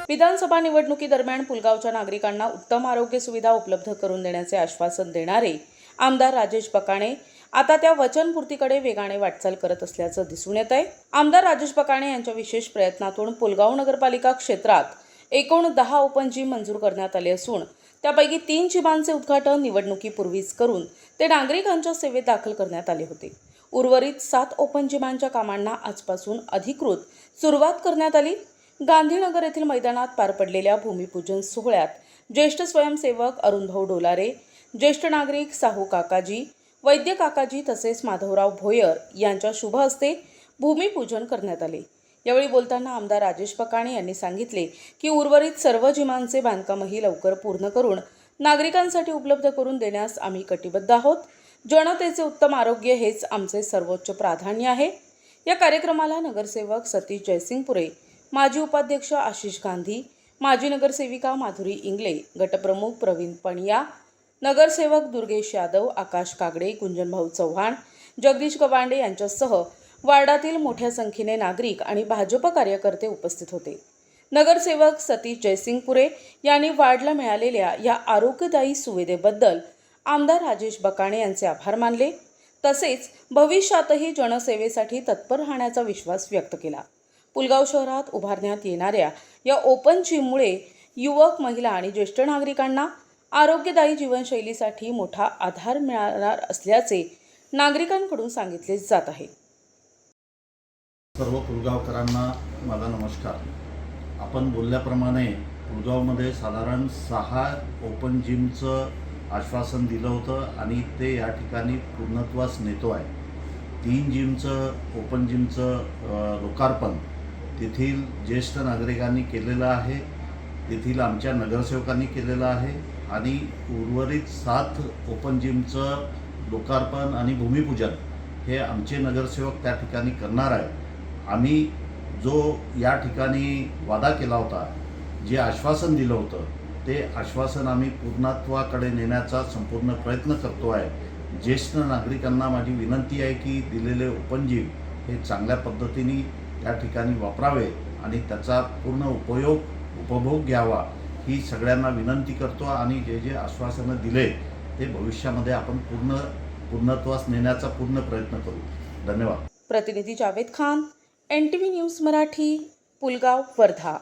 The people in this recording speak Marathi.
विधानसभा निवडणुकीदरम्यान पुलगावच्या नागरिकांना उत्तम आरोग्य सुविधा उपलब्ध करून देण्याचे आश्वासन देणारे आमदार राजेश बकाणे आता त्या वचनपूर्तीकडे वेगाने वाटचाल करत असल्याचं दिसून येत आहे। आमदार राजेश बकाणे यांच्या विशेष प्रयत्नातून पुलगाव नगरपालिका क्षेत्रात एकूण 10 ओपन जिम मंजूर करण्यात आले असून त्यापैकी 3 जिमांचे उद्घाटन निवडणुकीपूर्वीच करून ते नागरिकांच्या सेवेत दाखल करण्यात आले होते। उर्वरित 7 ओपन जिमांच्या कामांना आजपासून अधिकृत सुरुवात करण्यात आली। गांधीनगर येथील मैदानात पार पडलेल्या भूमिपूजन सोहळ्यात ज्येष्ठ स्वयंसेवक अरुणभाऊ डोलारे, ज्येष्ठ नागरिक साहू काकाजी, वैद्य काकाजी तसेच माधवराव भोयर यांच्या शुभ हस्ते भूमिपूजन करण्यात आले। यावेळी बोलताना आमदार राजेश बकाणे यांनी सांगितले की उर्वरित सर्व जिमांचे बांधकामही लवकर पूर्ण करून नागरिकांसाठी उपलब्ध करून देण्यास आम्ही कटिबद्ध आहोत। जनतेचे उत्तम आरोग्य हेच आमचे सर्वोच्च प्राधान्य आहे। या कार्यक्रमाला नगरसेवक सतीश जयसिंगपुरे, माजी उपाध्यक्ष आशिष गांधी, माजी नगरसेविका माधुरी इंगले, गटप्रमुख प्रवीण पणिया, नगरसेवक दुर्गेश यादव, आकाश कागडे, गुंजनभाऊ चव्हाण, जगदीश गवांडे यांच्यासह वार्डातील मोठ्या संख्येने नागरिक आणि भाजप कार्यकर्ते उपस्थित होते। नगरसेवक सतीश जयसिंगपुरे यांनी वार्डला मिळालेल्या या आरोग्यदायी सुविधेबद्दल आमदार राजेश बकाणे यांचे आभार मानले। तसेच भविष्यातही जनसेवेसाठी तत्पर राहण्याचा विश्वास व्यक्त केला। पुलगाव शहरात उभारण्यात येणाऱ्या या ओपन जिममुळे युवक, महिला आणि ज्येष्ठ नागरिकांना आरोग्यदायी जीवनशैलीसाठी मोठा आधार मिळणार असल्याचे नागरिकांकडून सांगितले जात आहे। सर्व पुलगावकरांना माझा नमस्कार। आपण बोलल्याप्रमाणे पुलगावमध्ये साधारण 6 ओपन जिमचं आश्वासन दिलं होतं आणि ते या ठिकाणी पूर्णत्वास नेतो आहे। 3 ओपन जिमचं लोकार्पण तेथील ज्येष्ठ नागरिकांनी केलेलं आहे, तेथील आमच्या नगरसेवकांनी केलेलं आहे आणि उर्वरित 7 ओपन जिमचं लोकार्पण आणि भूमिपूजन हे आमचे नगरसेवक त्या ठिकाणी करणार आहे। आम्ही जो या ठिकाणी वादा केला होता, जे आश्वासन दिलं होतं, ते आश्वासन आम्ही पूर्णत्वाकडे नेण्याचा संपूर्ण प्रयत्न करतो आहे। ज्येष्ठ नागरिकांना माझी विनंती आहे की दिलेले ओपन जिम हे चांगल्या पद्धतीने त्या ठिकाणी वापरावे आणि त्याचा पूर्ण उपभोग घ्यावा ही सगळ्यांना विनंती करतो आणि जे जे आश्वासनं दिले ते भविष्यामध्ये आपण पूर्णत्वास नेण्याचा पूर्ण प्रयत्न करू। धन्यवाद। प्रतिनिधी जावेद खान, NTV न्यूज मराठी, पुलगाव, वर्धा।